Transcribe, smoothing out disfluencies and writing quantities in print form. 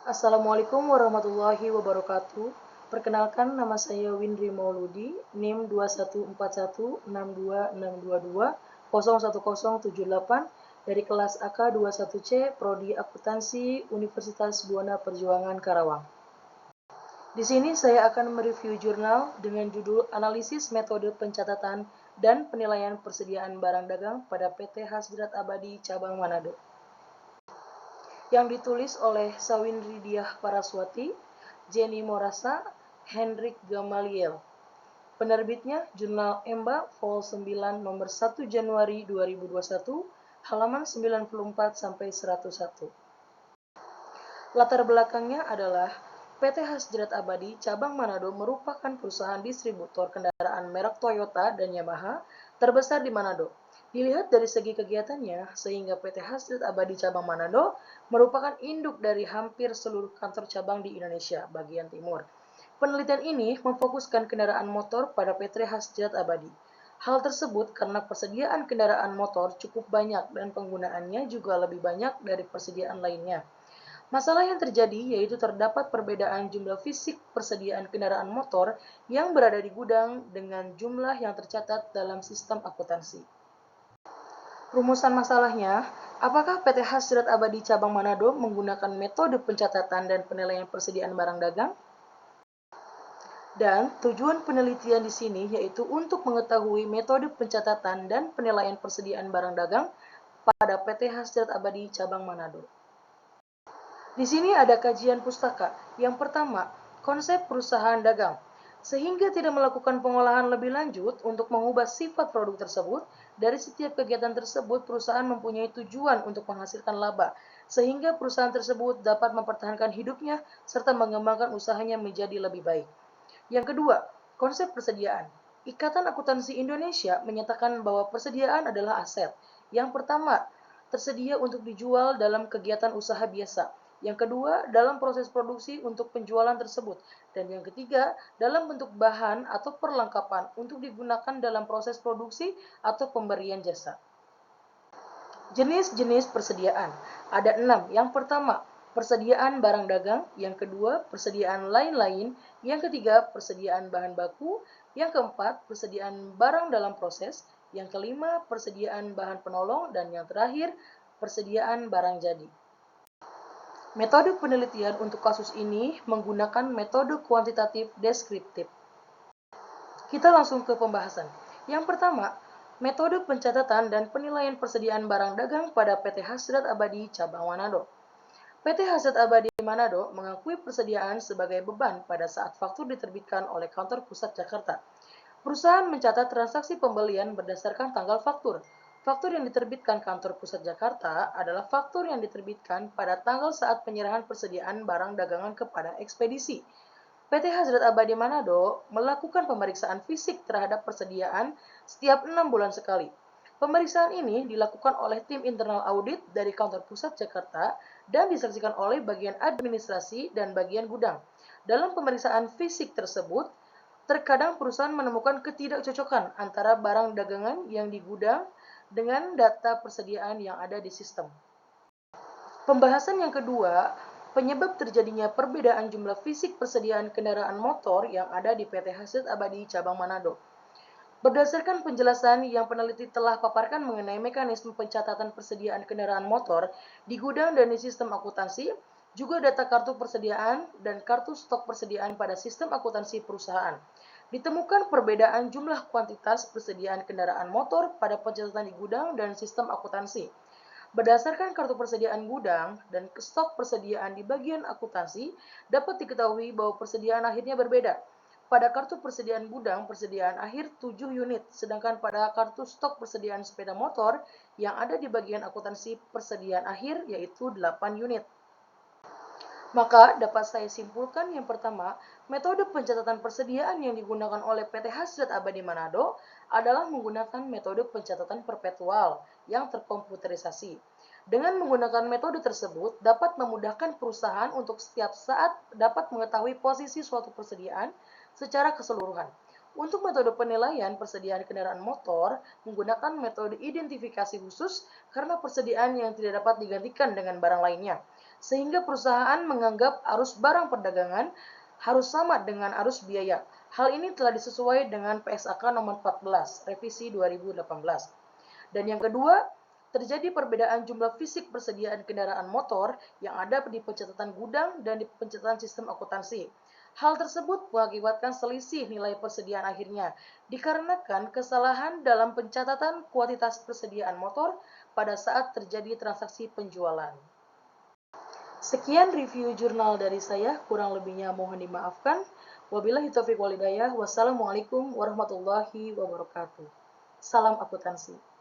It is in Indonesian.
Assalamualaikum warahmatullahi wabarakatuh. Perkenalkan, nama saya Windri Mauludi, NIM 21416262201078 dari kelas AK21C Prodi Akuntansi Universitas Buana Perjuangan Karawang. Di sini saya akan mereview jurnal dengan judul Analisis Metode Pencatatan dan Penilaian Persediaan Barang Dagang pada PT Hasdrat Abadi Cabang Manado, yang ditulis oleh Sawindri Diah Paraswati, Jenny Morasa, Hendrik Gamaliel. Penerbitnya Jurnal Emba Vol 9 nomor 1 Januari 2021, halaman 94 sampai 101. Latar belakangnya adalah PT Hasdrat Abadi Cabang Manado merupakan perusahaan distributor kendaraan merek Toyota dan Yamaha terbesar di Manado. Dilihat dari segi kegiatannya, sehingga PT Hasdrat Abadi Cabang Manado merupakan induk dari hampir seluruh kantor cabang di Indonesia bagian timur. Penelitian ini memfokuskan kendaraan motor pada PT Hasdrat Abadi. Hal tersebut karena persediaan kendaraan motor cukup banyak dan penggunaannya juga lebih banyak dari persediaan lainnya. Masalah yang terjadi yaitu terdapat perbedaan jumlah fisik persediaan kendaraan motor yang berada di gudang dengan jumlah yang tercatat dalam sistem akuntansi. Rumusan masalahnya, apakah PT Hasdrat Abadi Cabang Manado menggunakan metode pencatatan dan penilaian persediaan barang dagang? Dan tujuan penelitian di sini yaitu untuk mengetahui metode pencatatan dan penilaian persediaan barang dagang pada PT Hasdrat Abadi Cabang Manado. Di sini ada kajian pustaka. Yang pertama, konsep perusahaan dagang. Sehingga tidak melakukan pengolahan lebih lanjut untuk mengubah sifat produk tersebut, dari setiap kegiatan tersebut perusahaan mempunyai tujuan untuk menghasilkan laba, sehingga perusahaan tersebut dapat mempertahankan hidupnya serta mengembangkan usahanya menjadi lebih baik. Yang kedua, konsep persediaan. Ikatan Akuntansi Indonesia menyatakan bahwa persediaan adalah aset. Yang pertama, tersedia untuk dijual dalam kegiatan usaha biasa. Yang kedua, dalam proses produksi untuk penjualan tersebut. Dan yang ketiga, dalam bentuk bahan atau perlengkapan untuk digunakan dalam proses produksi atau pemberian jasa. Jenis-jenis persediaan. Ada 6. Yang pertama, persediaan barang dagang. Yang kedua, persediaan lain-lain. Yang ketiga, persediaan bahan baku. Yang keempat, persediaan barang dalam proses. Yang kelima, persediaan bahan penolong. Dan yang terakhir, persediaan barang jadi. Metode penelitian untuk kasus ini menggunakan metode kuantitatif deskriptif. Kita langsung ke pembahasan. Yang pertama, metode pencatatan dan penilaian persediaan barang dagang pada PT Hasdrat Abadi Cabang Manado. PT Hasdrat Abadi Manado mengakui persediaan sebagai beban pada saat faktur diterbitkan oleh kantor pusat Jakarta. Perusahaan mencatat transaksi pembelian berdasarkan tanggal faktur. Faktur yang diterbitkan kantor pusat Jakarta adalah faktur yang diterbitkan pada tanggal saat penyerahan persediaan barang dagangan kepada ekspedisi. PT Hasdrat Abadi Manado melakukan pemeriksaan fisik terhadap persediaan setiap 6 bulan sekali. Pemeriksaan ini dilakukan oleh tim internal audit dari kantor pusat Jakarta dan disaksikan oleh bagian administrasi dan bagian gudang. Dalam pemeriksaan fisik tersebut, terkadang perusahaan menemukan ketidakcocokan antara barang dagangan yang di gudang dengan data persediaan yang ada di sistem. Pembahasan yang kedua, penyebab terjadinya perbedaan jumlah fisik persediaan kendaraan motor yang ada di PT Hasdrat Abadi Cabang Manado. Berdasarkan penjelasan yang peneliti telah paparkan mengenai mekanisme pencatatan persediaan kendaraan motor di gudang dan di sistem akuntansi, juga data kartu persediaan dan kartu stok persediaan pada sistem akuntansi perusahaan. Ditemukan perbedaan jumlah kuantitas persediaan kendaraan motor pada pencatatan di gudang dan sistem akuntansi. Berdasarkan kartu persediaan gudang dan stok persediaan di bagian akuntansi, dapat diketahui bahwa persediaan akhirnya berbeda. Pada kartu persediaan gudang, persediaan akhir 7 unit, sedangkan pada kartu stok persediaan sepeda motor yang ada di bagian akuntansi persediaan akhir yaitu 8 unit. Maka dapat saya simpulkan yang pertama, metode pencatatan persediaan yang digunakan oleh PT Hasdrat Abadi Manado adalah menggunakan metode pencatatan perpetual yang terkomputerisasi. Dengan menggunakan metode tersebut dapat memudahkan perusahaan untuk setiap saat dapat mengetahui posisi suatu persediaan secara keseluruhan. Untuk metode penilaian persediaan kendaraan motor menggunakan metode identifikasi khusus karena persediaan yang tidak dapat digantikan dengan barang lainnya. sehingga perusahaan menganggap arus barang perdagangan harus sama dengan arus biaya. Hal ini telah disesuaikan dengan PSAK nomor 14, revisi 2018. Dan yang kedua, terjadi perbedaan jumlah fisik persediaan kendaraan motor yang ada di pencatatan gudang dan di pencatatan sistem akuntansi. Hal tersebut mengakibatkan selisih nilai persediaan akhirnya, dikarenakan kesalahan dalam pencatatan kuantitas persediaan motor pada saat terjadi transaksi penjualan. Sekian review jurnal dari saya, kurang lebihnya mohon dimaafkan. Wabillahi taufiq wal hidayah. Wassalamualaikum warahmatullahi wabarakatuh. Salam akuntansi.